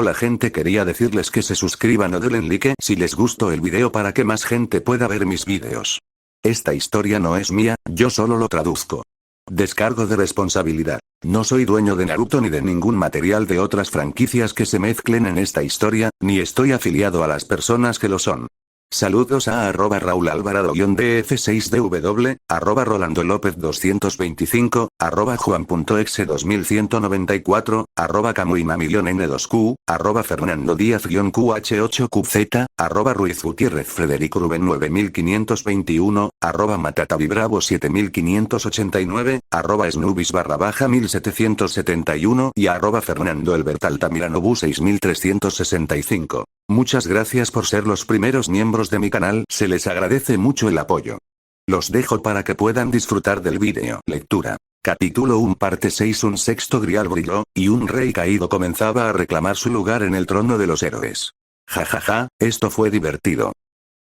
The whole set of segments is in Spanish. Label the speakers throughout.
Speaker 1: Hola gente, quería decirles que se suscriban o denle like si les gustó el video para que más gente pueda ver mis videos. Esta historia no es mía, yo solo lo traduzco. Descargo de responsabilidad. No soy dueño de Naruto ni de ningún material de otras franquicias que se mezclen en esta historia, ni estoy afiliado a las personas que lo son. Saludos a @RaulAlvarado-DF6DW, @RolandoLópez225, @Juan.exe2194, @CamuiMamillonN2Q, @FernandoDíaz-QH8QZ, @RuizGutiérrezFrederico-Rubén 9521, @MatataviBravo7589, @Snubis_1771 y @FernandoElbertAltamiranobu 6365. Muchas gracias por ser los primeros miembros de mi canal, se les agradece mucho el apoyo. Los dejo para que puedan disfrutar del vídeo. Lectura. Capítulo 1 Parte 6. Un sexto grial brilló, y un rey caído comenzaba a reclamar su lugar en el trono de los héroes. Jajaja, esto fue divertido.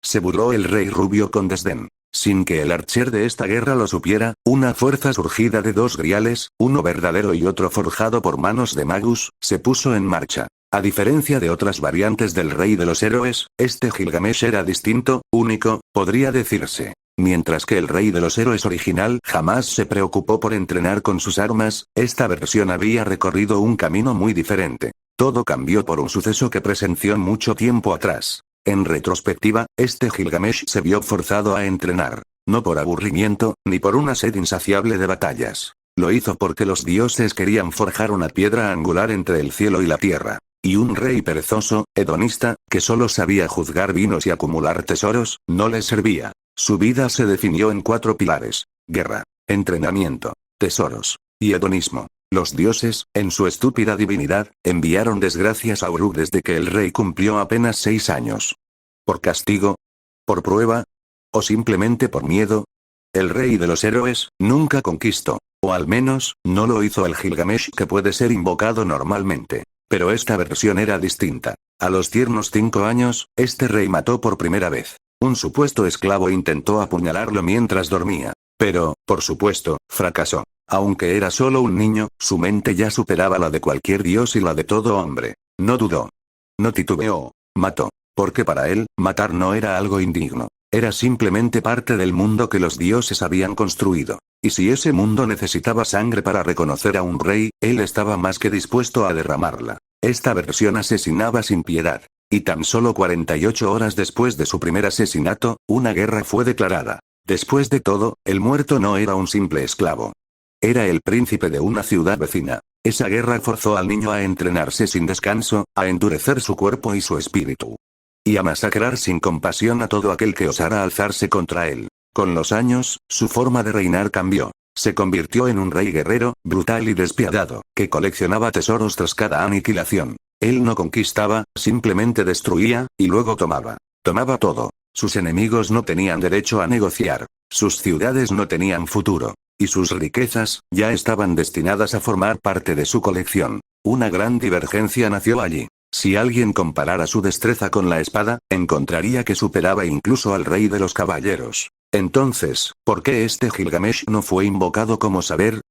Speaker 1: Se burló el rey rubio con desdén. Sin que el archer de esta guerra lo supiera, una fuerza surgida de dos griales, uno verdadero y otro forjado por manos de Magus, se puso en marcha. A diferencia de otras variantes del rey de los héroes, este Gilgamesh era distinto, único, podría decirse. Mientras que el rey de los héroes original jamás se preocupó por entrenar con sus armas, esta versión había recorrido un camino muy diferente. Todo cambió por un suceso que presenció mucho tiempo atrás. En retrospectiva, este Gilgamesh se vio forzado a entrenar. No por aburrimiento, ni por una sed insaciable de batallas. Lo hizo porque los dioses querían forjar una piedra angular entre el cielo y la tierra. Y un rey perezoso, hedonista, que solo sabía juzgar vinos y acumular tesoros, no le servía. Su vida se definió en 4 pilares: guerra, entrenamiento, tesoros y hedonismo. Los dioses, en su estúpida divinidad, enviaron desgracias a Uruk desde que el rey cumplió apenas 6 años. ¿Por castigo? ¿Por prueba? ¿O simplemente por miedo? El rey de los héroes nunca conquistó. O al menos, no lo hizo el Gilgamesh que puede ser invocado normalmente. Pero esta versión era distinta. A los tiernos 5 años, este rey mató por primera vez. Un supuesto esclavo intentó apuñalarlo mientras dormía. Pero, por supuesto, fracasó. Aunque era solo un niño, su mente ya superaba la de cualquier dios y la de todo hombre. No dudó. No titubeó. Mató. Porque para él, matar no era algo indigno. Era simplemente parte del mundo que los dioses habían construido. Y si ese mundo necesitaba sangre para reconocer a un rey, él estaba más que dispuesto a derramarla. Esta versión asesinaba sin piedad. Y tan solo 48 horas después de su primer asesinato, una guerra fue declarada. Después de todo, el muerto no era un simple esclavo. Era el príncipe de una ciudad vecina. Esa guerra forzó al niño a entrenarse sin descanso, a endurecer su cuerpo y su espíritu. Y a masacrar sin compasión a todo aquel que osara alzarse contra él. Con los años, su forma de reinar cambió. Se convirtió en un rey guerrero, brutal y despiadado, que coleccionaba tesoros tras cada aniquilación. Él no conquistaba, simplemente destruía, y luego tomaba. Tomaba todo. Sus enemigos no tenían derecho a negociar. Sus ciudades no tenían futuro. Y sus riquezas, ya estaban destinadas a formar parte de su colección. Una gran divergencia nació allí. Si alguien comparara su destreza con la espada, encontraría que superaba incluso al rey de los caballeros. Entonces, ¿por qué este Gilgamesh no fue invocado como saber?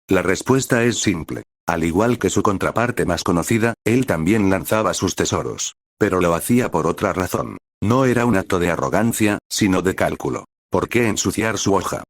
Speaker 1: La respuesta es simple. Al igual que su contraparte más conocida, él también lanzaba sus tesoros. Pero lo hacía por otra razón. No era un acto de arrogancia, sino de cálculo. ¿Por qué ensuciar su hoja?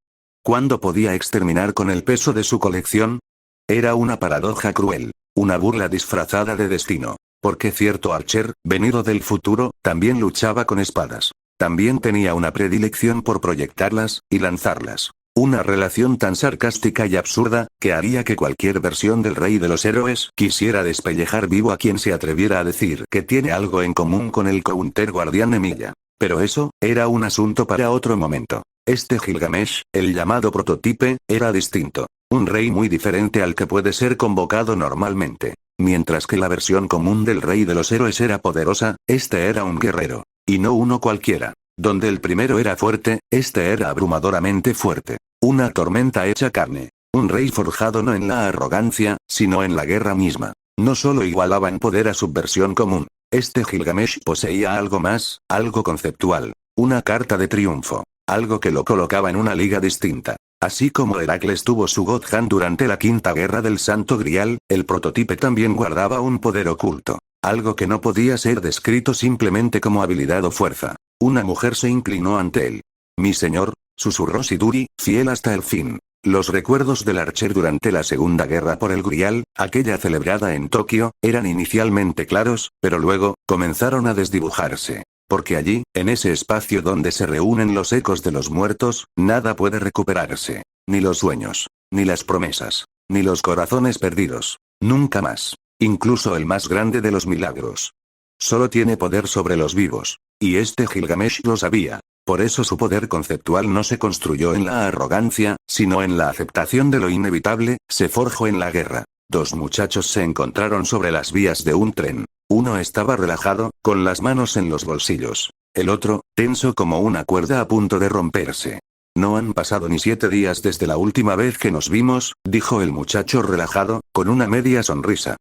Speaker 1: ¿Cuándo podía exterminar con el peso de su colección? Era una paradoja cruel. Una burla disfrazada de destino. Porque cierto archer, venido del futuro, también luchaba con espadas. También tenía una predilección por proyectarlas, y lanzarlas. Una relación tan sarcástica y absurda, que haría que cualquier versión del rey de los héroes quisiera despellejar vivo a quien se atreviera a decir que tiene algo en común con el Counter Guardián Emilia. Pero eso, era un asunto para otro momento. Este Gilgamesh, el llamado prototipe, era distinto. Un rey muy diferente al que puede ser convocado normalmente. Mientras que la versión común del rey de los héroes era poderosa, este era un guerrero. Y no uno cualquiera. Donde el primero era fuerte, este era abrumadoramente fuerte. Una tormenta hecha carne. Un rey forjado no en la arrogancia, sino en la guerra misma. No solo igualaba en poder a su versión común. Este Gilgamesh poseía algo más, algo conceptual. Una carta de triunfo. Algo que lo colocaba en una liga distinta. Así como Heracles tuvo su God Hand durante la Quinta Guerra del Santo Grial, el prototipe también guardaba un poder oculto. Algo que no podía ser descrito simplemente como habilidad o fuerza. Una mujer se inclinó ante él. Mi señor, susurró Siduri, fiel hasta el fin. Los recuerdos del Archer durante la Segunda Guerra por el Grial, aquella celebrada en Tokio, eran inicialmente claros, pero luego, comenzaron a desdibujarse. Porque allí, en ese espacio donde se reúnen los ecos de los muertos, nada puede recuperarse. Ni los sueños, ni las promesas, ni los corazones perdidos. Nunca más. Incluso el más grande de los milagros. Solo tiene poder sobre los vivos. Y este Gilgamesh lo sabía. Por eso su poder conceptual no se construyó en la arrogancia, sino en la aceptación de lo inevitable, se forjó en la guerra. Dos muchachos se encontraron sobre las vías de un tren. Uno estaba relajado, con las manos en los bolsillos. El otro, tenso como una cuerda a punto de romperse. No han pasado ni 7 días desde la última vez que nos vimos, dijo el muchacho relajado, con una media sonrisa.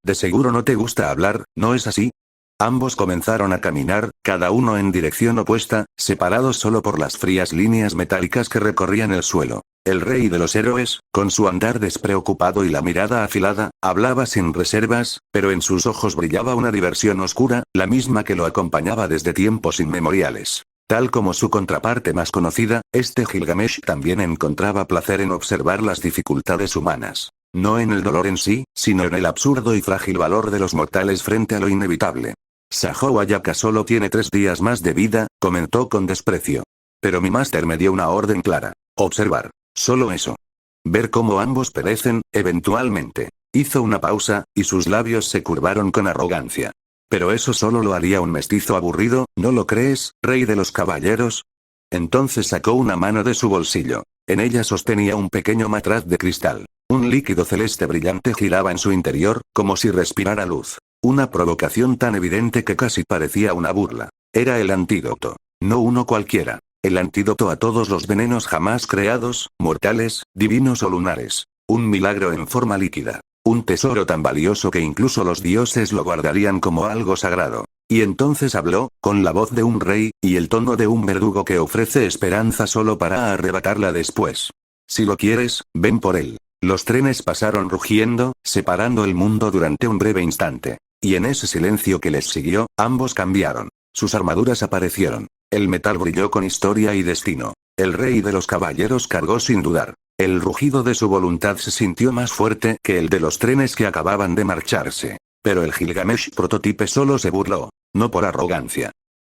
Speaker 1: De seguro no te gusta hablar, ¿no es así? Ambos comenzaron a caminar, cada uno en dirección opuesta, separados solo por las frías líneas metálicas que recorrían el suelo. El rey de los héroes, con su andar despreocupado y la mirada afilada, hablaba sin reservas, pero en sus ojos brillaba una diversión oscura, la misma que lo acompañaba desde tiempos inmemoriales. Tal como su contraparte más conocida, este Gilgamesh también encontraba placer en observar las dificultades humanas. No en el dolor en sí, sino en el absurdo y frágil valor de los mortales frente a lo inevitable. Sajo Ayaka solo tiene 3 días más de vida, comentó con desprecio. Pero mi máster me dio una orden clara. Observar. Solo eso. Ver cómo ambos perecen, eventualmente. Hizo una pausa, y sus labios se curvaron con arrogancia. Pero eso solo lo haría un mestizo aburrido, ¿no lo crees, rey de los caballeros? Entonces sacó una mano de su bolsillo. En ella sostenía un pequeño matraz de cristal. Un líquido celeste brillante giraba en su interior, como si respirara luz. Una provocación tan evidente que casi parecía una burla. Era el antídoto. No uno cualquiera. El antídoto a todos los venenos jamás creados, mortales, divinos o lunares. Un milagro en forma líquida. Un tesoro tan valioso que incluso los dioses lo guardarían como algo sagrado. Y entonces habló, con la voz de un rey, y el tono de un verdugo que ofrece esperanza solo para arrebatarla después. Si lo quieres, ven por él. Los trenes pasaron rugiendo, separando el mundo durante un breve instante. Y en ese silencio que les siguió, ambos cambiaron. Sus armaduras aparecieron. El metal brilló con historia y destino. El rey de los caballeros cargó sin dudar. El rugido de su voluntad se sintió más fuerte que el de los trenes que acababan de marcharse. Pero el Gilgamesh prototipe solo se burló. No por arrogancia.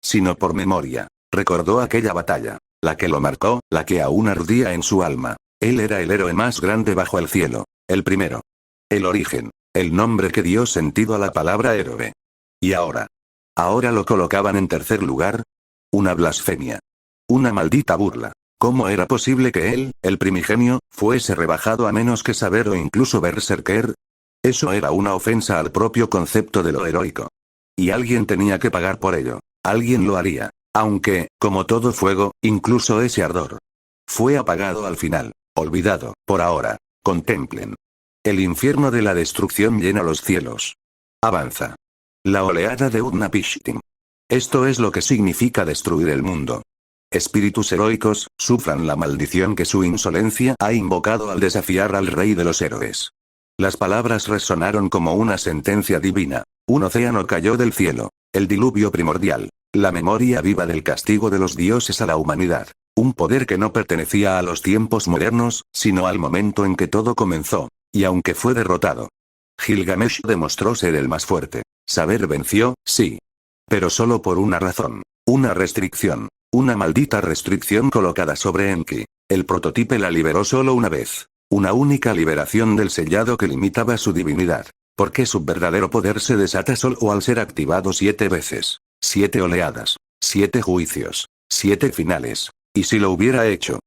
Speaker 1: Sino por memoria. Recordó aquella batalla. La que lo marcó, la que aún ardía en su alma. Él era el héroe más grande bajo el cielo. El primero. El origen. El nombre que dio sentido a la palabra héroe. ¿Y ahora? ¿Ahora lo colocaban en tercer lugar? Una blasfemia. Una maldita burla. ¿Cómo era posible que él, el primigenio, fuese rebajado a menos que saber o incluso berserker? Eso era una ofensa al propio concepto de lo heroico. Y alguien tenía que pagar por ello. Alguien lo haría. Aunque, como todo fuego, incluso ese ardor fue apagado al final. Olvidado, por ahora. Contemplen. El infierno de la destrucción llena los cielos. Avanza. La oleada de Utnapishtim. Esto es lo que significa destruir el mundo. Espíritus heroicos, sufran la maldición que su insolencia ha invocado al desafiar al rey de los héroes. Las palabras resonaron como una sentencia divina. Un océano cayó del cielo. El diluvio primordial. La memoria viva del castigo de los dioses a la humanidad. Un poder que no pertenecía a los tiempos modernos, sino al momento en que todo comenzó. Y aunque fue derrotado, Gilgamesh demostró ser el más fuerte. Saber venció, sí. Pero solo por una razón. Una restricción. Una maldita restricción colocada sobre Enki. El prototipe la liberó solo una vez. Una única liberación del sellado que limitaba su divinidad. Porque su verdadero poder se desata solo al ser activado 7 veces. 7 oleadas. 7 juicios. 7 finales. ¿Y si lo hubiera hecho?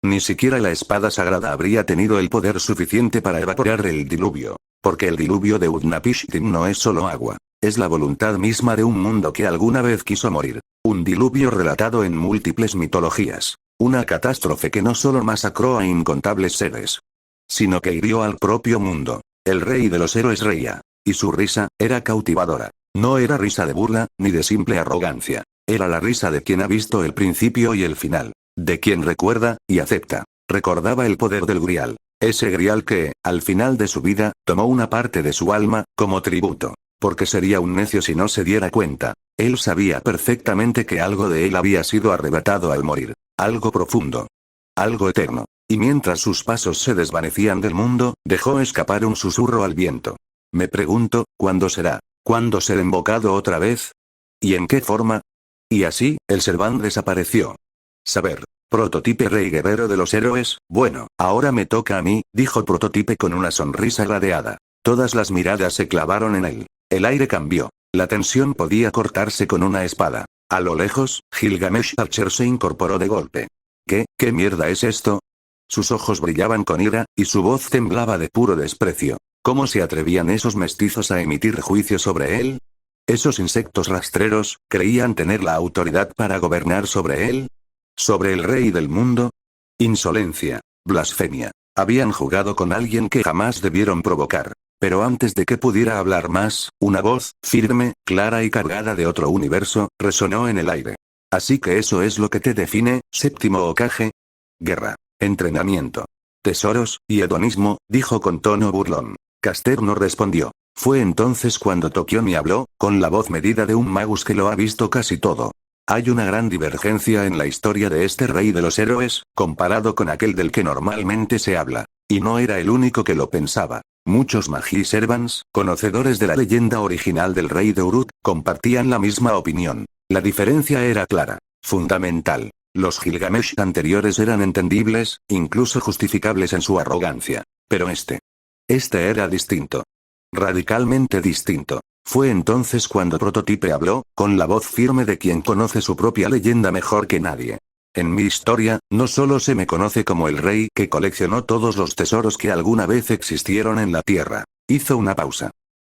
Speaker 1: Ni siquiera la espada sagrada habría tenido el poder suficiente para evaporar el diluvio. Porque el diluvio de Utnapishtim no es solo agua. Es la voluntad misma de un mundo que alguna vez quiso morir. Un diluvio relatado en múltiples mitologías. Una catástrofe que no solo masacró a incontables seres, sino que hirió al propio mundo. El rey de los héroes reía. Y su risa, era cautivadora. No era risa de burla, ni de simple arrogancia. Era la risa de quien ha visto el principio y el final. De quien recuerda, y acepta. Recordaba el poder del Grial. Ese Grial que, al final de su vida, tomó una parte de su alma, como tributo. Porque sería un necio si no se diera cuenta. Él sabía perfectamente que algo de él había sido arrebatado al morir. Algo profundo. Algo eterno. Y mientras sus pasos se desvanecían del mundo, dejó escapar un susurro al viento. Me pregunto, ¿cuándo será? ¿Cuándo será invocado otra vez? ¿Y en qué forma? Y así, el Serván desapareció. Saber. Prototipe rey guerrero de los héroes, bueno, ahora me toca a mí, dijo Prototipe con una sonrisa gradeada. Todas las miradas se clavaron en él. El aire cambió. La tensión podía cortarse con una espada. A lo lejos, Gilgamesh Archer se incorporó de golpe. ¿Qué mierda es esto? Sus ojos brillaban con ira, y su voz temblaba de puro desprecio. ¿Cómo se atrevían esos mestizos a emitir juicio sobre él? ¿Esos insectos rastreros, creían tener la autoridad para gobernar sobre él? ¿Sobre el rey del mundo? Insolencia. Blasfemia. Habían jugado con alguien que jamás debieron provocar. Pero antes de que pudiera hablar más, una voz, firme, clara y cargada de otro universo, resonó en el aire. ¿Así que eso es lo que te define, séptimo Hokage? Guerra. Entrenamiento. Tesoros, y hedonismo, dijo con tono burlón. Caster no respondió. Fue entonces cuando Tokiomi habló, con la voz medida de un magus que lo ha visto casi todo. Hay una gran divergencia en la historia de este rey de los héroes, comparado con aquel del que normalmente se habla. Y no era el único que lo pensaba. Muchos Magi Servants, conocedores de la leyenda original del rey de Uruk, compartían la misma opinión. La diferencia era clara. Fundamental. Los Gilgamesh anteriores eran entendibles, incluso justificables en su arrogancia. Pero este era distinto. Radicalmente distinto. Fue entonces cuando Prototipe habló, con la voz firme de quien conoce su propia leyenda mejor que nadie. En mi historia, no solo se me conoce como el rey que coleccionó todos los tesoros que alguna vez existieron en la tierra. Hizo una pausa.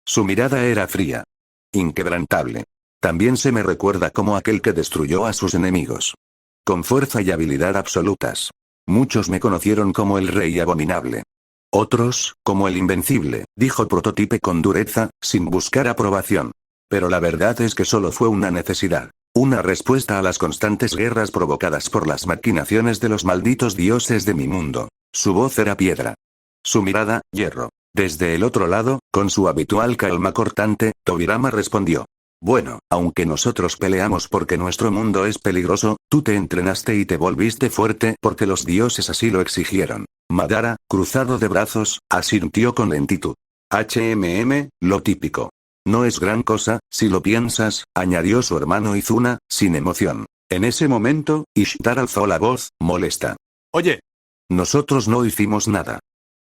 Speaker 1: Su mirada era fría. Inquebrantable. También se me recuerda como aquel que destruyó a sus enemigos. Con fuerza y habilidad absolutas. Muchos me conocieron como el rey abominable. Otros, como el invencible, dijo Prototipe con dureza, sin buscar aprobación. Pero la verdad es que solo fue una necesidad. Una respuesta a las constantes guerras provocadas por las maquinaciones de los malditos dioses de mi mundo. Su voz era piedra. Su mirada, hierro. Desde el otro lado, con su habitual calma cortante, Tobirama respondió. Bueno, aunque nosotros peleamos porque nuestro mundo es peligroso, tú te entrenaste y te volviste fuerte porque los dioses así lo exigieron. Madara, cruzado de brazos, asintió con lentitud. Lo típico. No es gran cosa, si lo piensas, añadió su hermano Izuna, sin emoción. En ese momento, Ishtar alzó la voz, molesta. Oye. Nosotros no hicimos nada.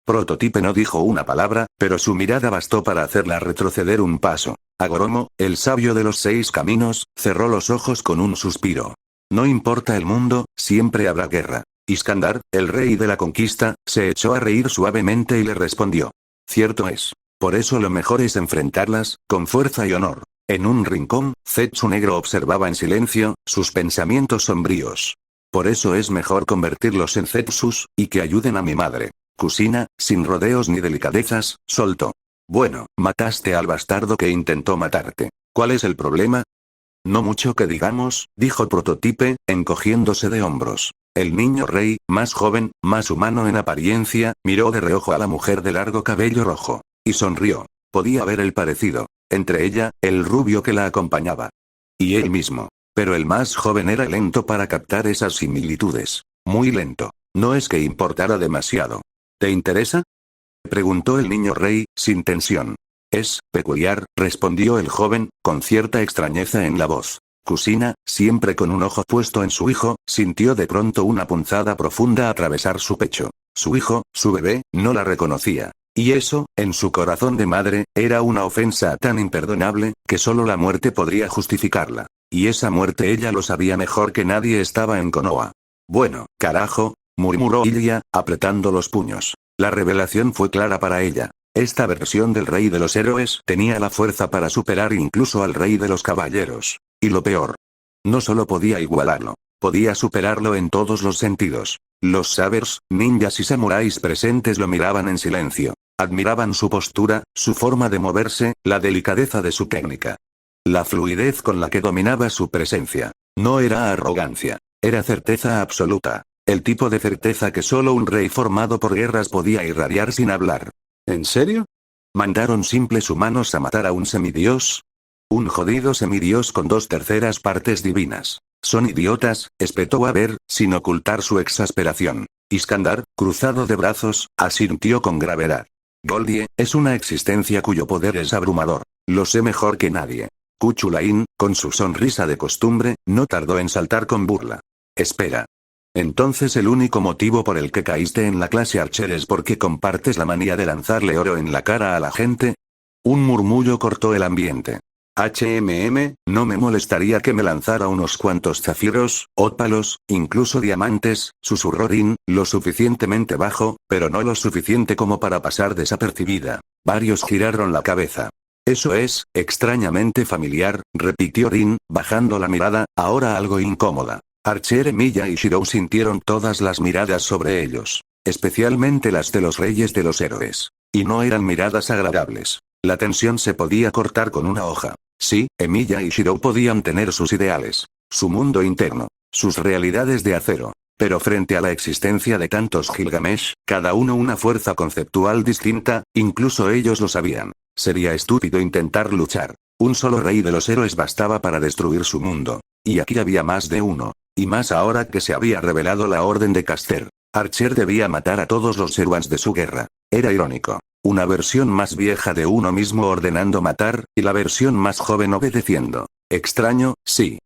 Speaker 1: Prototipe no dijo una palabra, pero su mirada bastó para hacerla retroceder un paso. Agoromo, el sabio de los 6 caminos, cerró los ojos con un suspiro. No importa el mundo, siempre habrá guerra. Iskandar, el rey de la conquista, se echó a reír suavemente y le respondió. Cierto es. Por eso lo mejor es enfrentarlas, con fuerza y honor. En un rincón, Zetsu Negro observaba en silencio, sus pensamientos sombríos. Por eso es mejor convertirlos en Zetsus, y que ayuden a mi madre. Kusina, sin rodeos ni delicadezas, soltó. Bueno, mataste al bastardo que intentó matarte. ¿Cuál es el problema? No mucho que digamos, dijo Prototipe, encogiéndose de hombros. El niño rey, más joven, más humano en apariencia, miró de reojo a la mujer de largo cabello rojo. Y sonrió. Podía ver el parecido. Entre ella, el rubio que la acompañaba. Y él mismo. Pero el más joven era lento para captar esas similitudes. Muy lento. No es que importara demasiado. ¿Te interesa? Preguntó el niño rey, sin tensión. Es peculiar, respondió el joven, con cierta extrañeza en la voz. Kusina, siempre con un ojo puesto en su hijo, sintió de pronto una punzada profunda atravesar su pecho. Su hijo, su bebé, no la reconocía. Y eso, en su corazón de madre, era una ofensa tan imperdonable, que solo la muerte podría justificarla. Y esa muerte ella lo sabía mejor que nadie estaba en Konoha. Bueno, carajo, murmuró Ilia, apretando los puños. La revelación fue clara para ella. Esta versión del rey de los héroes tenía la fuerza para superar incluso al rey de los caballeros. Y lo peor. No solo podía igualarlo, podía superarlo en todos los sentidos. Los sabers, ninjas y samuráis presentes lo miraban en silencio. Admiraban su postura, su forma de moverse, la delicadeza de su técnica. La fluidez con la que dominaba su presencia. No era arrogancia. Era certeza absoluta. El tipo de certeza que solo un rey formado por guerras podía irradiar sin hablar. ¿En serio? ¿Mandaron simples humanos a matar a un semidios? Un jodido semidios con 2/3 partes divinas. Son idiotas, espetó a ver, sin ocultar su exasperación. Iskandar, cruzado de brazos, asintió con gravedad. Goldie, es una existencia cuyo poder es abrumador. Lo sé mejor que nadie. Kuchulain, con su sonrisa de costumbre, no tardó en saltar con burla. Espera. Entonces el único motivo por el que caíste en la clase Archer es porque compartes la manía de lanzarle oro en la cara a la gente. Un murmullo cortó el ambiente. No me molestaría que me lanzara unos cuantos zafiros, ópalos, incluso diamantes, susurró Rin, lo suficientemente bajo, pero no lo suficiente como para pasar desapercibida. Varios giraron la cabeza. Eso es, extrañamente familiar, repitió Rin, bajando la mirada, ahora algo incómoda. Archer, Emilia y Shirou sintieron todas las miradas sobre ellos. Especialmente las de los reyes de los héroes. Y no eran miradas agradables. La tensión se podía cortar con una hoja. Sí, Emilia y Shirou podían tener sus ideales. Su mundo interno. Sus realidades de acero. Pero frente a la existencia de tantos Gilgamesh, cada uno una fuerza conceptual distinta, incluso ellos lo sabían. Sería estúpido intentar luchar. Un solo rey de los héroes bastaba para destruir su mundo. Y aquí había más de uno. Y más ahora que se había revelado la orden de Caster. Archer debía matar a todos los Servants de su guerra. Era irónico. Una versión más vieja de uno mismo ordenando matar, y la versión más joven obedeciendo. Extraño, sí.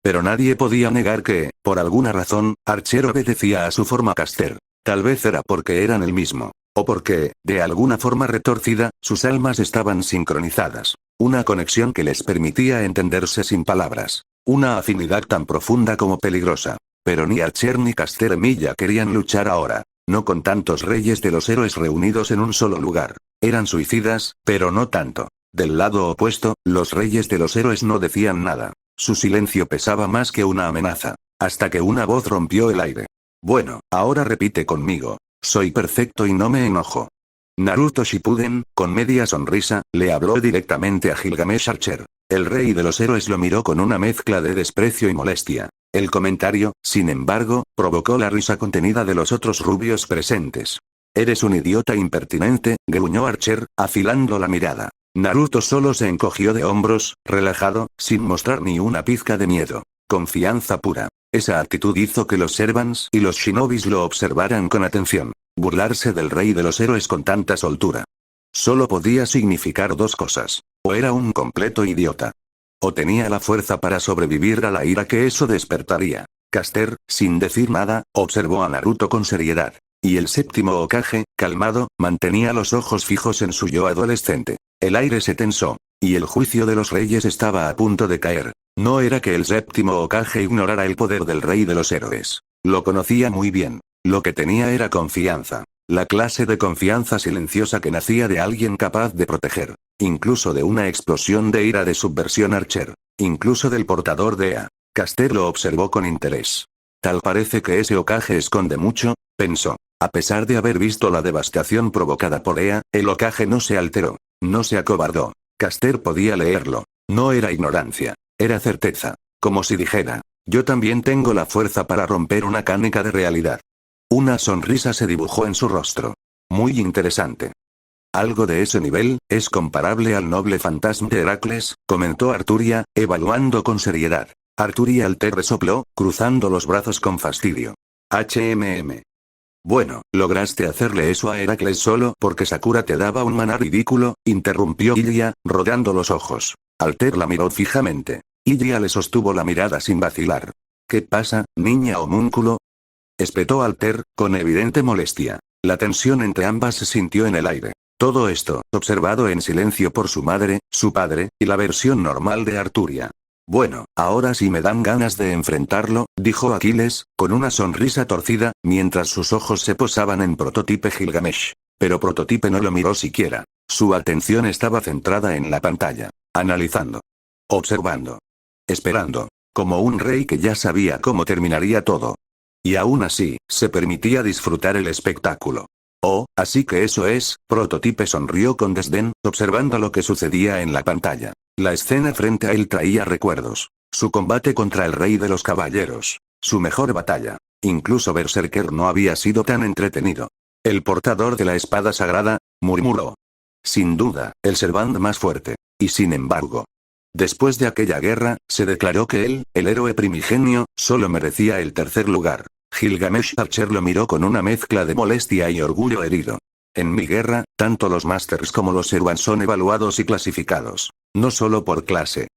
Speaker 1: Pero nadie podía negar que, por alguna razón, Archer obedecía a su forma Caster. Tal vez era porque eran el mismo. O porque, de alguna forma retorcida, sus almas estaban sincronizadas. Una conexión que les permitía entenderse sin palabras. Una afinidad tan profunda como peligrosa. Pero ni Archer ni Caster Emilia querían luchar ahora. No con tantos reyes de los héroes reunidos en un solo lugar. Eran suicidas, pero no tanto. Del lado opuesto, los reyes de los héroes no decían nada. Su silencio pesaba más que una amenaza. Hasta que una voz rompió el aire. Bueno, ahora repite conmigo. Soy perfecto y no me enojo. Naruto Shippuden, con media sonrisa, le habló directamente a Gilgamesh Archer. El rey de los héroes lo miró con una mezcla de desprecio y molestia. El comentario, sin embargo, provocó la risa contenida de los otros rubios presentes. Eres un idiota impertinente, gruñó Archer, afilando la mirada. Naruto solo se encogió de hombros, relajado, sin mostrar ni una pizca de miedo. Confianza pura. Esa actitud hizo que los Servants y los Shinobis lo observaran con atención. Burlarse del rey de los héroes con tanta soltura. Solo podía significar dos cosas. O era un completo idiota. O tenía la fuerza para sobrevivir a la ira que eso despertaría. Caster, sin decir nada, observó a Naruto con seriedad. Y el séptimo Hokage, calmado, mantenía los ojos fijos en su yo adolescente. El aire se tensó. Y el juicio de los reyes estaba a punto de caer. No era que el séptimo Hokage ignorara el poder del rey de los héroes. Lo conocía muy bien. Lo que tenía era confianza. La clase de confianza silenciosa que nacía de alguien capaz de proteger. Incluso de una explosión de ira de subversión Archer. Incluso del portador de Ea. Caster lo observó con interés. Tal parece que ese Hokage esconde mucho, pensó. A pesar de haber visto la devastación provocada por Ea, el Hokage no se alteró. No se acobardó. Caster podía leerlo. No era ignorancia. Era certeza. Como si dijera, yo también tengo la fuerza para romper una canica de realidad. Una sonrisa se dibujó en su rostro. Muy interesante. Algo de ese nivel, es comparable al noble fantasma de Heracles, comentó Arturia, evaluando con seriedad. Arturia Alter resopló, cruzando los brazos con fastidio. Bueno, ¿lograste hacerle eso a Heracles solo porque Sakura te daba un maná ridículo? Interrumpió Ilya, rodando los ojos. Alter la miró fijamente. Ilya le sostuvo la mirada sin vacilar. ¿Qué pasa, niña homúnculo? Espetó Alter, con evidente molestia. La tensión entre ambas se sintió en el aire. Todo esto, observado en silencio por su madre, su padre, y la versión normal de Arturia. Bueno, ahora sí me dan ganas de enfrentarlo, dijo Aquiles, con una sonrisa torcida, mientras sus ojos se posaban en Prototipe Gilgamesh. Pero Prototipe no lo miró siquiera. Su atención estaba centrada en la pantalla. Analizando. Observando. Esperando. Como un rey que ya sabía cómo terminaría todo. Y aún así, se permitía disfrutar el espectáculo. Oh, así que eso es, Prototipe sonrió con desdén, observando lo que sucedía en la pantalla. La escena frente a él traía recuerdos. Su combate contra el rey de los caballeros. Su mejor batalla. Incluso Berserker no había sido tan entretenido. El portador de la espada sagrada, murmuró. sin duda, el Servant más fuerte. Y sin embargo, después de aquella guerra, se declaró que él, el héroe primigenio, solo merecía el tercer lugar. Gilgamesh Archer lo miró con una mezcla de molestia y orgullo herido. En mi guerra, tanto los Masters como los Servants son evaluados y clasificados. No solo por clase.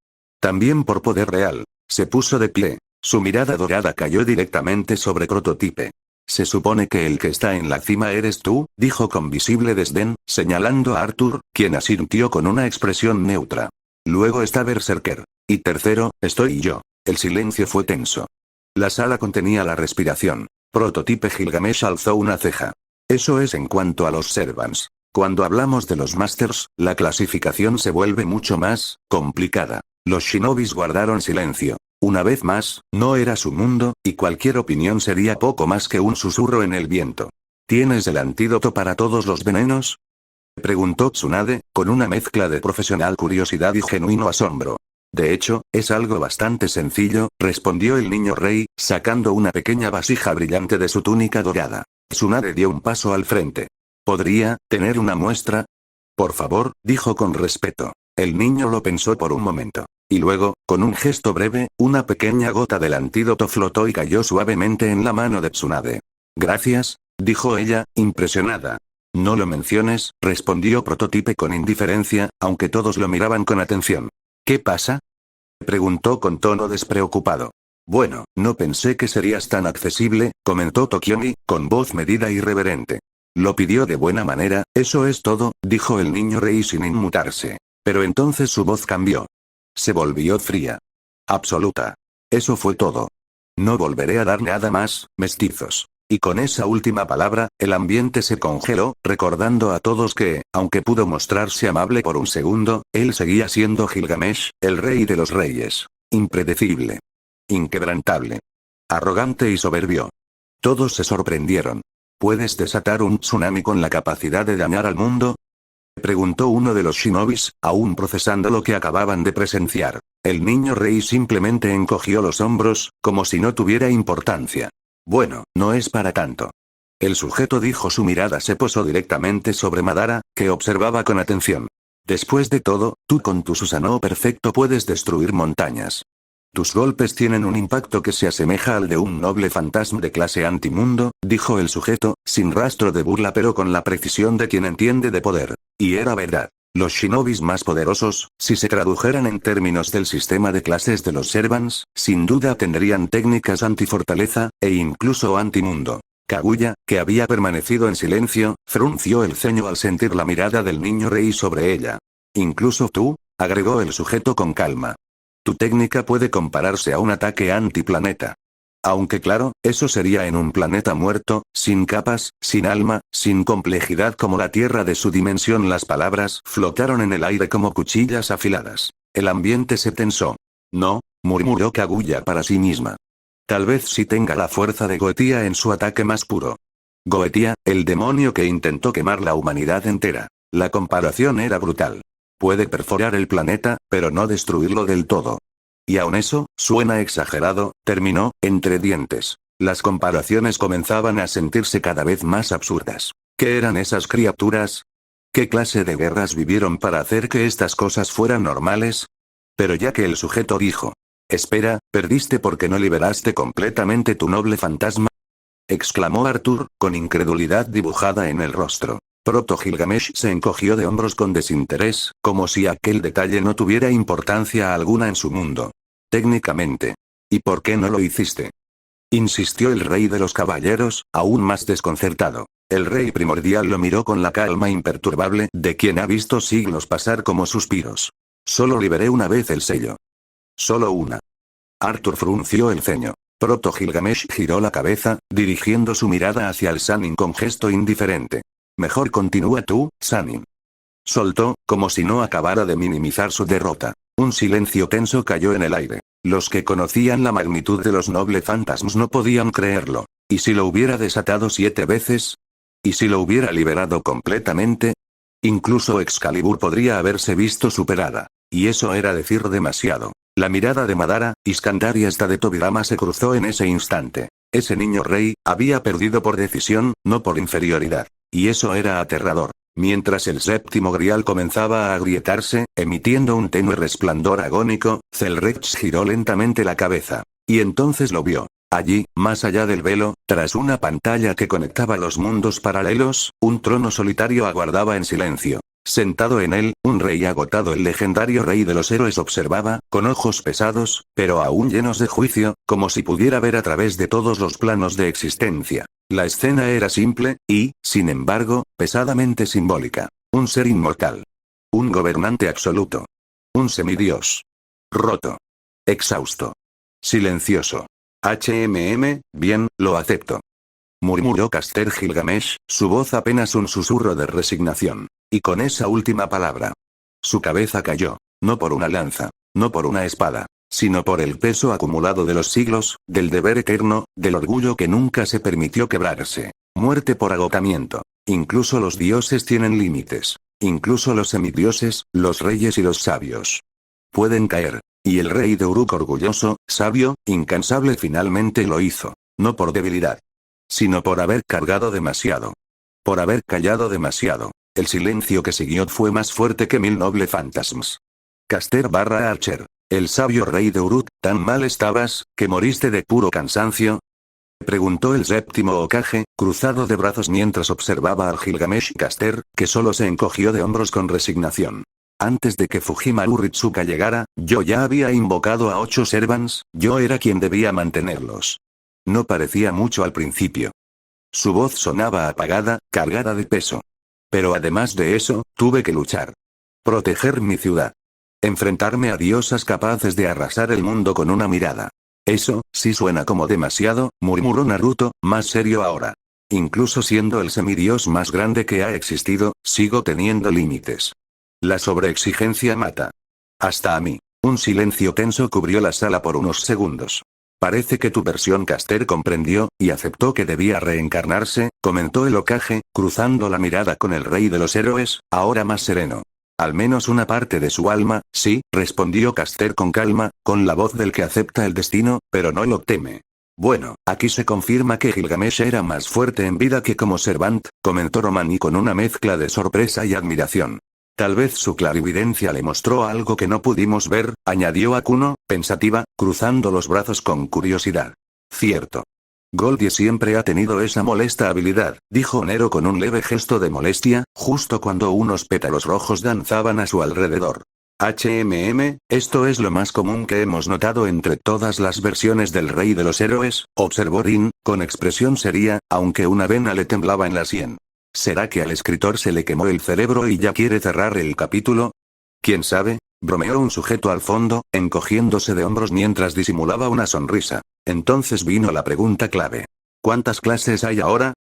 Speaker 1: También por poder real. Se puso de pie. Su mirada dorada cayó directamente sobre Prototype. Se supone que el que está en la cima eres tú, dijo con visible desdén, señalando a Arthur, quien asintió con una expresión neutra. Luego está Berserker. Y tercero, estoy yo. El silencio fue tenso. La sala contenía la respiración. Prototype Gilgamesh alzó una ceja. Eso es en cuanto a los Servants. Cuando hablamos de los Masters, la clasificación se vuelve mucho más complicada. Los Shinobis guardaron silencio. Una vez más, no era su mundo, y cualquier opinión sería poco más que un susurro en el viento. ¿Tienes el antídoto para todos los venenos? Preguntó Tsunade, con una mezcla de profesional curiosidad y genuino asombro. De hecho, es algo bastante sencillo, respondió el niño rey, sacando una pequeña vasija brillante de su túnica dorada. Tsunade dio un paso al frente. ¿Podría tener una muestra? Por favor, dijo con respeto. El niño lo pensó por un momento. Y luego, con un gesto breve, una pequeña gota del antídoto flotó y cayó suavemente en la mano de Tsunade. Gracias, dijo ella, impresionada. No lo menciones, respondió Prototype con indiferencia, aunque todos lo miraban con atención. ¿Qué pasa? Preguntó con tono despreocupado. Bueno, no pensé que serías tan accesible, comentó Tokiomi, con voz medida y reverente. Lo pidió de buena manera, eso es todo, dijo el niño rey sin inmutarse. Pero entonces su voz cambió. Se volvió fría. Absoluta. Eso fue todo. No volveré a dar nada más, mestizos. Y con esa última palabra, el ambiente se congeló, recordando a todos que, aunque pudo mostrarse amable por un segundo, él seguía siendo Gilgamesh, el rey de los reyes. Impredecible. Inquebrantable. Arrogante y soberbio. Todos se sorprendieron. ¿Puedes desatar un tsunami con la capacidad de dañar al mundo? Preguntó uno de los shinobis, aún procesando lo que acababan de presenciar. El niño rey simplemente encogió los hombros, como si no tuviera importancia. Bueno, no es para tanto. El sujeto dijo, su mirada se posó directamente sobre Madara, que observaba con atención. Después de todo, tú con tu Susanoo perfecto puedes destruir montañas. Tus golpes tienen un impacto que se asemeja al de un noble fantasma de clase antimundo, dijo el sujeto, sin rastro de burla pero con la precisión de quien entiende de poder. Y era verdad. Los shinobis más poderosos, si se tradujeran en términos del sistema de clases de los Servants, sin duda tendrían técnicas antifortaleza, e incluso antimundo. Kaguya, que había permanecido en silencio, frunció el ceño al sentir la mirada del niño rey sobre ella. Incluso tú, agregó el sujeto con calma. Tu técnica puede compararse a un ataque antiplaneta. Aunque claro, eso sería en un planeta muerto, sin capas, sin alma, sin complejidad como la Tierra de su dimensión. Las palabras flotaron en el aire como cuchillas afiladas. El ambiente se tensó. No, murmuró Kaguya para sí misma. Tal vez sí tenga la fuerza de Goetia en su ataque más puro. Goetia, el demonio que intentó quemar la humanidad entera. La comparación era brutal. Puede perforar el planeta, pero no destruirlo del todo. Y aun eso, suena exagerado, terminó, entre dientes. Las comparaciones comenzaban a sentirse cada vez más absurdas. ¿Qué eran esas criaturas? ¿Qué clase de guerras vivieron para hacer que estas cosas fueran normales? Pero ya que el sujeto dijo, espera, ¿perdiste porque no liberaste completamente tu noble fantasma? Exclamó Arthur, con incredulidad dibujada en el rostro. Proto Gilgamesh se encogió de hombros con desinterés, como si aquel detalle no tuviera importancia alguna en su mundo. Técnicamente. ¿Y por qué no lo hiciste? Insistió el rey de los caballeros, aún más desconcertado. El rey primordial lo miró con la calma imperturbable de quien ha visto siglos pasar como suspiros. Solo liberé una vez el sello. Solo una. Arthur frunció el ceño. Proto Gilgamesh giró la cabeza, dirigiendo su mirada hacia el Sannin con gesto indiferente. Mejor continúa tú, Sannin. Soltó, como si no acabara de minimizar su derrota. Un silencio tenso cayó en el aire. Los que conocían la magnitud de los nobles fantasmas no podían creerlo. ¿Y si lo hubiera desatado 7 veces? ¿Y si lo hubiera liberado completamente? Incluso Excalibur podría haberse visto superada. Y eso era decir demasiado. La mirada de Madara, Iskandar y hasta de Tobirama se cruzó en ese instante. Ese niño rey, había perdido por decisión, no por inferioridad. Y eso era aterrador. Mientras el séptimo grial comenzaba a agrietarse, emitiendo un tenue resplandor agónico, Zelrex giró lentamente la cabeza. Y entonces lo vio. Allí, más allá del velo, tras una pantalla que conectaba los mundos paralelos, un trono solitario aguardaba en silencio. Sentado en él, un rey agotado, el legendario rey de los héroes, observaba, con ojos pesados, pero aún llenos de juicio, como si pudiera ver a través de todos los planos de existencia. La escena era simple, y, sin embargo, pesadamente simbólica. Un ser inmortal. Un gobernante absoluto. Un semidios. Roto. Exhausto. Silencioso. Bien, lo acepto. Murmuró Caster Gilgamesh, su voz apenas un susurro de resignación. Y con esa última palabra, su cabeza cayó. No por una lanza. No por una espada. Sino por el peso acumulado de los siglos, del deber eterno, del orgullo que nunca se permitió quebrarse. Muerte por agotamiento. Incluso los dioses tienen límites. Incluso los semidioses, los reyes y los sabios pueden caer. Y el rey de Uruk, orgulloso, sabio, incansable, finalmente lo hizo. No por debilidad, sino por haber cargado demasiado. Por haber callado demasiado. El silencio que siguió fue más fuerte que 1000 noble fantasmas. Caster Archer. El sabio rey de Uruk, ¿tan mal estabas, que moriste de puro cansancio? Preguntó el séptimo Hokage, cruzado de brazos mientras observaba al Gilgamesh Caster, que solo se encogió de hombros con resignación. Antes de que Fujimaru Ritsuka llegara, yo ya había invocado a 8 servants, yo era quien debía mantenerlos. No parecía mucho al principio. Su voz sonaba apagada, cargada de peso. Pero además de eso, tuve que luchar. Proteger mi ciudad. Enfrentarme a diosas capaces de arrasar el mundo con una mirada. Eso, sí suena como demasiado, murmuró Naruto, más serio ahora. Incluso siendo el semidios más grande que ha existido, sigo teniendo límites. La sobreexigencia mata. Hasta a mí. Un silencio tenso cubrió la sala por unos segundos. Parece que tu versión Caster comprendió, y aceptó que debía reencarnarse, comentó el Hokage, cruzando la mirada con el rey de los héroes, ahora más sereno. Al menos una parte de su alma, sí, respondió Caster con calma, con la voz del que acepta el destino, pero no lo teme. Bueno, aquí se confirma que Gilgamesh era más fuerte en vida que como Servant, comentó Romani con una mezcla de sorpresa y admiración. Tal vez su clarividencia le mostró algo que no pudimos ver, añadió Akuno, pensativa, cruzando los brazos con curiosidad. Cierto. Goldie siempre ha tenido esa molesta habilidad, dijo Nero con un leve gesto de molestia, justo cuando unos pétalos rojos danzaban a su alrededor. Esto es lo más común que hemos notado entre todas las versiones del Rey de los Héroes, observó Rin, con expresión seria, aunque una vena le temblaba en la sien. ¿Será que al escritor se le quemó el cerebro y ya quiere cerrar el capítulo? ¿Quién sabe? Bromeó un sujeto al fondo, encogiéndose de hombros mientras disimulaba una sonrisa. Entonces vino la pregunta clave. ¿Cuántas clases hay ahora?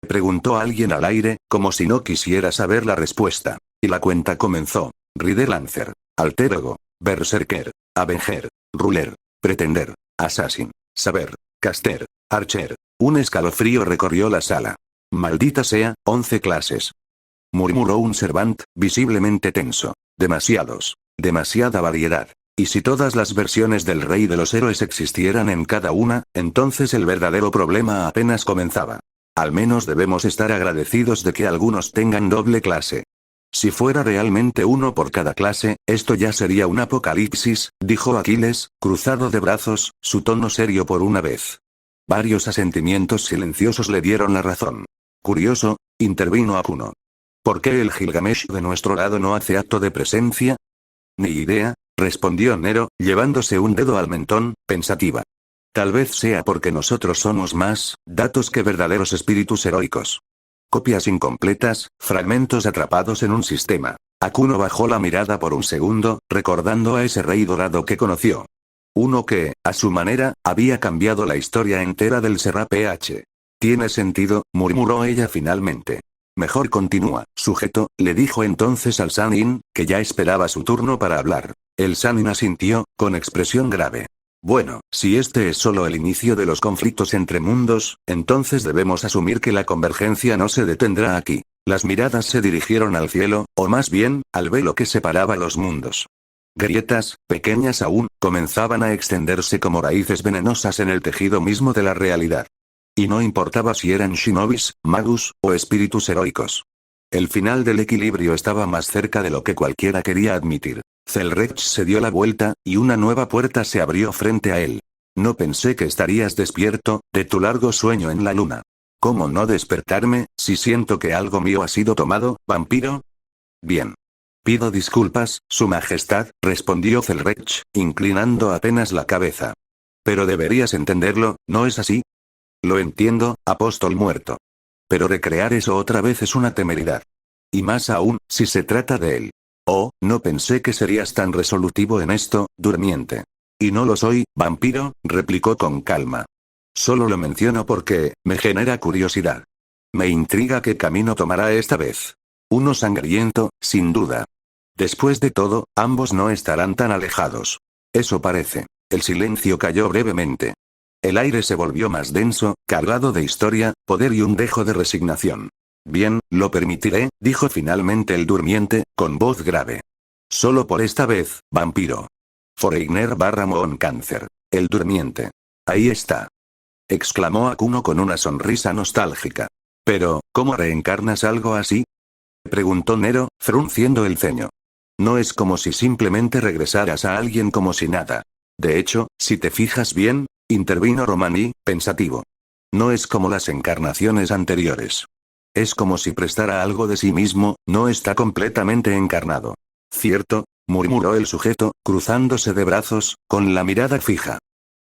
Speaker 1: Preguntó alguien al aire, como si no quisiera saber la respuesta. Y la cuenta comenzó. Rider Lancer. Alter Ego. Berserker. Avenger. Ruler. Pretender. Assassin. Saber. Caster. Archer. Un escalofrío recorrió la sala. Maldita sea, 11 clases. Murmuró un Servant, visiblemente tenso. Demasiados. Demasiada variedad. Y si todas las versiones del Rey de los Héroes existieran en cada una, entonces el verdadero problema apenas comenzaba. Al menos debemos estar agradecidos de que algunos tengan doble clase. Si fuera realmente uno por cada clase, esto ya sería un apocalipsis, dijo Aquiles, cruzado de brazos, su tono serio por una vez. Varios asentimientos silenciosos le dieron la razón. Curioso, intervino Akuno. ¿Por qué el Gilgamesh de nuestro lado no hace acto de presencia? Ni idea, respondió Nero, llevándose un dedo al mentón, pensativa. Tal vez sea porque nosotros somos más datos que verdaderos espíritus heroicos. Copias incompletas, fragmentos atrapados en un sistema. Akuno bajó la mirada por un segundo, recordando a ese rey dorado que conoció. Uno que, a su manera, había cambiado la historia entera del Seraph. Tiene sentido, murmuró ella finalmente. Mejor continúa, sujeto, le dijo entonces al Sannin, que ya esperaba su turno para hablar. El Sannin asintió, con expresión grave. Bueno, si este es solo el inicio de los conflictos entre mundos, entonces debemos asumir que la convergencia no se detendrá aquí. Las miradas se dirigieron al cielo, o más bien, al velo que separaba los mundos. Grietas, pequeñas aún, comenzaban a extenderse como raíces venenosas en el tejido mismo de la realidad. Y no importaba si eran shinobis, magus, o espíritus heroicos. El final del equilibrio estaba más cerca de lo que cualquiera quería admitir. Zelrech se dio la vuelta, y una nueva puerta se abrió frente a él. No pensé que estarías despierto, de tu largo sueño en la luna. ¿Cómo no despertarme, si siento que algo mío ha sido tomado, vampiro? Bien. Pido disculpas, Su Majestad, respondió Zelrech, inclinando apenas la cabeza. Pero deberías entenderlo, ¿no es así? Lo entiendo, apóstol muerto. Pero recrear eso otra vez es una temeridad. Y más aún, si se trata de él. Oh, no pensé que serías tan resolutivo en esto, durmiente. Y no lo soy, vampiro, replicó con calma. Solo lo menciono porque, me genera curiosidad. Me intriga qué camino tomará esta vez. Uno sangriento, sin duda. Después de todo, ambos no estarán tan alejados. Eso parece. El silencio cayó brevemente. El aire se volvió más denso, cargado de historia, poder y un dejo de resignación. Bien, lo permitiré, dijo finalmente el durmiente, con voz grave. Solo por esta vez, vampiro. Foreigner / Moon Cáncer. El durmiente. Ahí está. Exclamó Akuno con una sonrisa nostálgica. Pero, ¿cómo reencarnas algo así? Preguntó Nero, frunciendo el ceño. No es como si simplemente regresaras a alguien como si nada. De hecho, si te fijas bien, intervino Romaní, pensativo. No es como las encarnaciones anteriores. Es como si prestara algo de sí mismo, no está completamente encarnado. ¿Cierto? Murmuró el sujeto, cruzándose de brazos, con la mirada fija.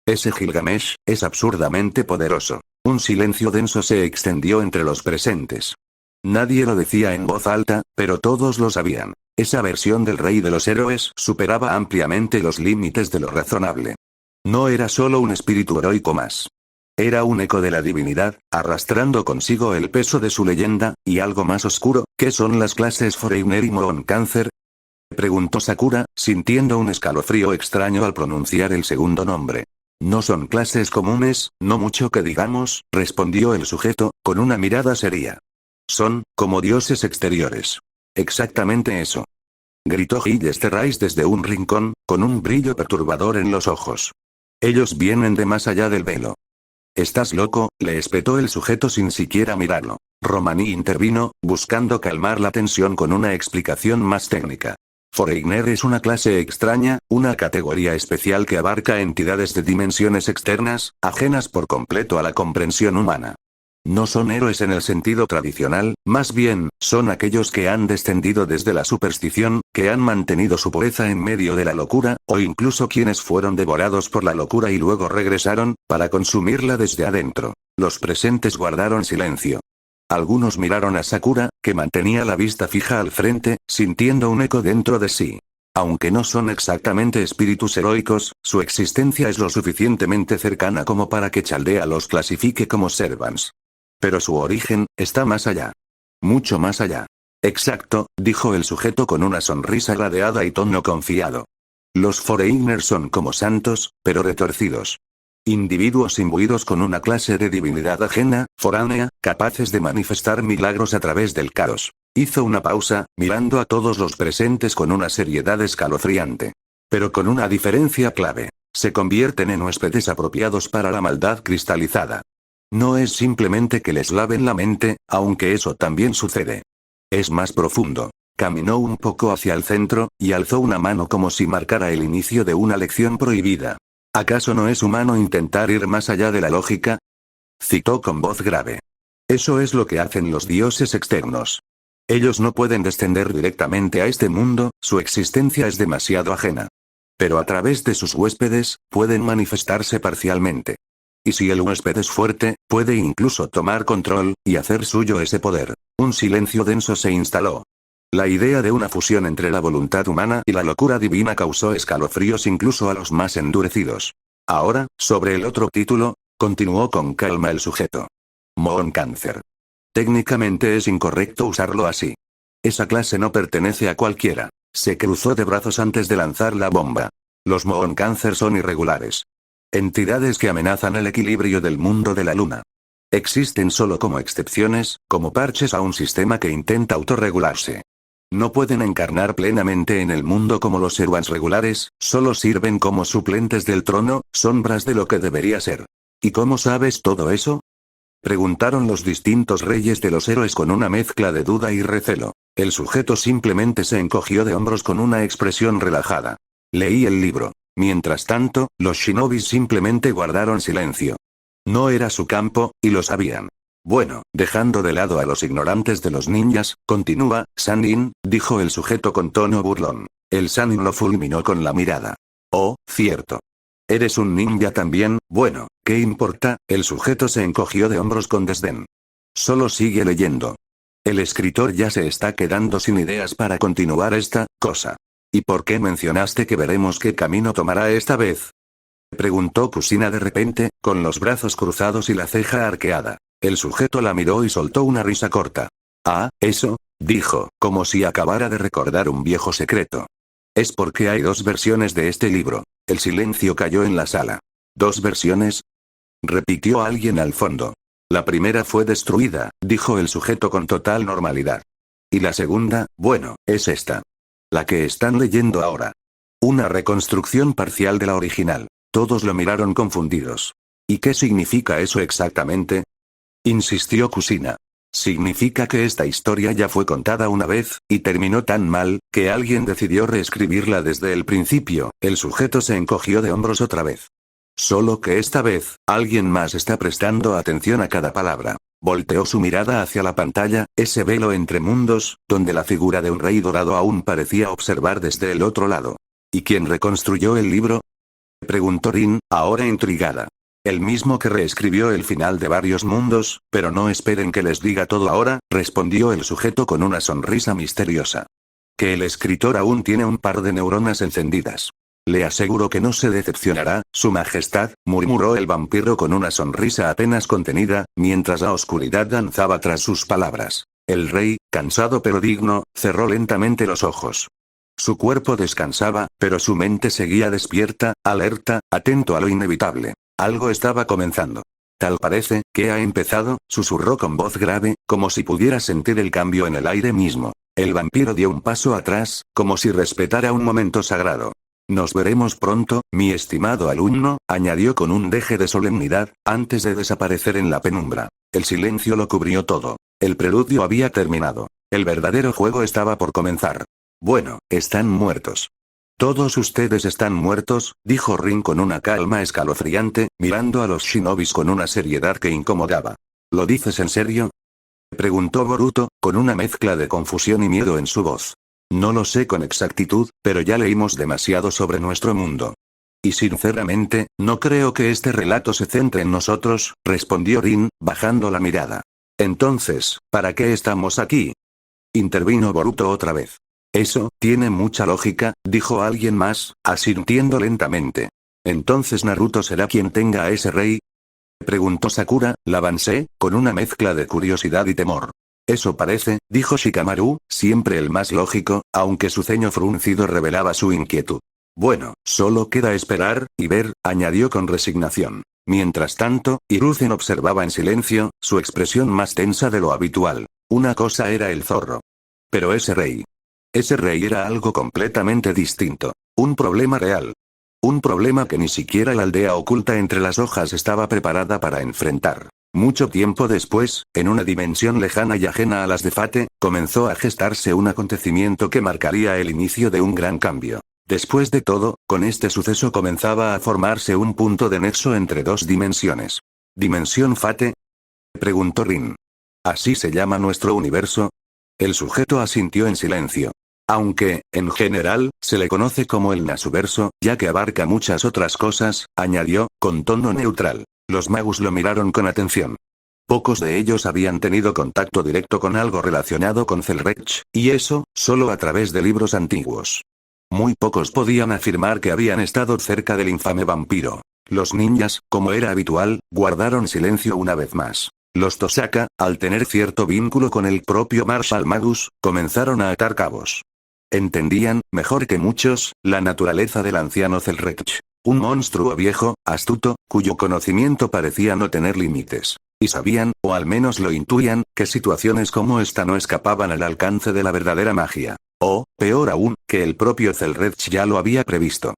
Speaker 1: Ese Gilgamesh, es absurdamente poderoso. Un silencio denso se extendió entre los presentes. Nadie lo decía en voz alta, pero todos lo sabían. Esa versión del rey de los héroes superaba ampliamente los límites de lo razonable. No era solo un espíritu heroico más. Era un eco de la divinidad, arrastrando consigo el peso de su leyenda, y algo más oscuro. ¿Qué son las clases Foreigner y Moon Cáncer? Preguntó Sakura, sintiendo un escalofrío extraño al pronunciar el segundo nombre. No son clases comunes, no mucho que digamos, respondió el sujeto, con una mirada seria. Son, como dioses exteriores. Exactamente eso. Gritó Gilles Terrais desde un rincón, con un brillo perturbador en los ojos. Ellos vienen de más allá del velo. ¿Estás loco?, le espetó el sujeto sin siquiera mirarlo. Romaní intervino, buscando calmar la tensión con una explicación más técnica. Foreigner es una clase extraña, una categoría especial que abarca entidades de dimensiones externas, ajenas por completo a la comprensión humana. No son héroes en el sentido tradicional, más bien, son aquellos que han descendido desde la superstición, que han mantenido su pureza en medio de la locura, o incluso quienes fueron devorados por la locura y luego regresaron, para consumirla desde adentro. Los presentes guardaron silencio. Algunos miraron a Sakura, que mantenía la vista fija al frente, sintiendo un eco dentro de sí. Aunque no son exactamente espíritus heroicos, su existencia es lo suficientemente cercana como para que Chaldea los clasifique como servants. Pero su origen, está más allá. Mucho más allá. Exacto, dijo el sujeto con una sonrisa gradeada y tono confiado. Los Foreigners son como santos, pero retorcidos. Individuos imbuidos con una clase de divinidad ajena, foránea, capaces de manifestar milagros a través del caos. Hizo una pausa, mirando a todos los presentes con una seriedad escalofriante. Pero con una diferencia clave. Se convierten en huéspedes apropiados para la maldad cristalizada. No es simplemente que les laven la mente, aunque eso también sucede. Es más profundo. Caminó un poco hacia el centro, y alzó una mano como si marcara el inicio de una lección prohibida. ¿Acaso no es humano intentar ir más allá de la lógica? Citó con voz grave. Eso es lo que hacen los dioses externos. Ellos no pueden descender directamente a este mundo, su existencia es demasiado ajena. Pero a través de sus huéspedes, pueden manifestarse parcialmente. Y si el huésped es fuerte, puede incluso tomar control, y hacer suyo ese poder. Un silencio denso se instaló. La idea de una fusión entre la voluntad humana y la locura divina causó escalofríos incluso a los más endurecidos. Ahora, sobre el otro título, continuó con calma el sujeto. Moon Cáncer. Técnicamente es incorrecto usarlo así. Esa clase no pertenece a cualquiera. Se cruzó de brazos antes de lanzar la bomba. Los Moon Cáncer son irregulares. Entidades que amenazan el equilibrio del mundo de la luna. Existen solo como excepciones, como parches a un sistema que intenta autorregularse. No pueden encarnar plenamente en el mundo como los servants regulares, solo sirven como suplentes del trono, sombras de lo que debería ser. ¿Y cómo sabes todo eso? Preguntaron los distintos reyes de los héroes con una mezcla de duda y recelo. El sujeto simplemente se encogió de hombros con una expresión relajada. Leí el libro. Mientras tanto, los shinobis simplemente guardaron silencio. No era su campo, y lo sabían. Bueno, dejando de lado a los ignorantes de los ninjas, continúa, Sanin, dijo el sujeto con tono burlón. El Sanin lo fulminó con la mirada. Oh, cierto. ¿Eres un ninja también? Bueno, ¿qué importa? El sujeto se encogió de hombros con desdén. Solo sigue leyendo. El escritor ya se está quedando sin ideas para continuar esta cosa. ¿Y por qué mencionaste que veremos qué camino tomará esta vez? Preguntó Kusina de repente, con los brazos cruzados y la ceja arqueada. El sujeto la miró y soltó una risa corta. Ah, eso, dijo, como si acabara de recordar un viejo secreto. Es porque hay dos versiones de este libro. El silencio cayó en la sala. ¿Dos versiones? Repitió alguien al fondo. La primera fue destruida, dijo el sujeto con total normalidad. Y la segunda, bueno, es esta. La que están leyendo ahora. Una reconstrucción parcial de la original. Todos lo miraron confundidos. ¿Y qué significa eso exactamente? Insistió Kusina. Significa que esta historia ya fue contada una vez, y terminó tan mal, que alguien decidió reescribirla desde el principio. El sujeto se encogió de hombros otra vez. Solo que esta vez, alguien más está prestando atención a cada palabra. Volteó su mirada hacia la pantalla, ese velo entre mundos, donde la figura de un rey dorado aún parecía observar desde el otro lado. ¿Y quién reconstruyó el libro? Preguntó Rin, ahora intrigada. El mismo que reescribió el final de varios mundos, pero no esperen que les diga todo ahora, respondió el sujeto con una sonrisa misteriosa. Que el escritor aún tiene un par de neuronas encendidas. Le aseguro que no se decepcionará, Su Majestad, murmuró el vampiro con una sonrisa apenas contenida, mientras la oscuridad danzaba tras sus palabras. El rey, cansado pero digno, cerró lentamente los ojos. Su cuerpo descansaba, pero su mente seguía despierta, alerta, atento a lo inevitable. Algo estaba comenzando. Tal parece, que ha empezado, susurró con voz grave, como si pudiera sentir el cambio en el aire mismo. El vampiro dio un paso atrás, como si respetara un momento sagrado. Nos veremos pronto, mi estimado alumno, añadió con un deje de solemnidad, antes de desaparecer en la penumbra. El silencio lo cubrió todo. El preludio había terminado. El verdadero juego estaba por comenzar. Bueno, están muertos. Todos ustedes están muertos, dijo Rin con una calma escalofriante, mirando a los shinobis con una seriedad que incomodaba. ¿Lo dices en serio? Preguntó Boruto, con una mezcla de confusión y miedo en su voz. No lo sé con exactitud, pero ya leímos demasiado sobre nuestro mundo. Y sinceramente, no creo que este relato se centre en nosotros, respondió Rin, bajando la mirada. Entonces, ¿para qué estamos aquí? Intervino Boruto otra vez. Eso, tiene mucha lógica, dijo alguien más, asintiendo lentamente. ¿Entonces Naruto será quien tenga a ese rey? Preguntó Sakura, la Bansé, con una mezcla de curiosidad y temor. Eso parece, dijo Shikamaru, siempre el más lógico, aunque su ceño fruncido revelaba su inquietud. Bueno, solo queda esperar, y ver, añadió con resignación. Mientras tanto, Hiruzen observaba en silencio, su expresión más tensa de lo habitual. Una cosa era el zorro. Pero ese rey era algo completamente distinto. Un problema real. Un problema que ni siquiera la aldea oculta entre las hojas estaba preparada para enfrentar. Mucho tiempo después, en una dimensión lejana y ajena a las de Fate, comenzó a gestarse un acontecimiento que marcaría el inicio de un gran cambio. Después de todo, con este suceso comenzaba a formarse un punto de nexo entre dos dimensiones. ¿Dimensión Fate? Preguntó Rin. ¿Así se llama nuestro universo? El sujeto asintió en silencio. Aunque, en general, se le conoce como el Nasuverso, ya que abarca muchas otras cosas, añadió, con tono neutral. Los magos lo miraron con atención. Pocos de ellos habían tenido contacto directo con algo relacionado con Zelrech, y eso, solo a través de libros antiguos. Muy pocos podían afirmar que habían estado cerca del infame vampiro. Los ninjas, como era habitual, guardaron silencio una vez más. Los Tosaka, al tener cierto vínculo con el propio Marshall Magus, comenzaron a atar cabos. Entendían, mejor que muchos, la naturaleza del anciano Zelrech. Un monstruo viejo, astuto, cuyo conocimiento parecía no tener límites. Y sabían, o al menos lo intuían, que situaciones como esta no escapaban al alcance de la verdadera magia. O, peor aún, que el propio Zelrech ya lo había previsto.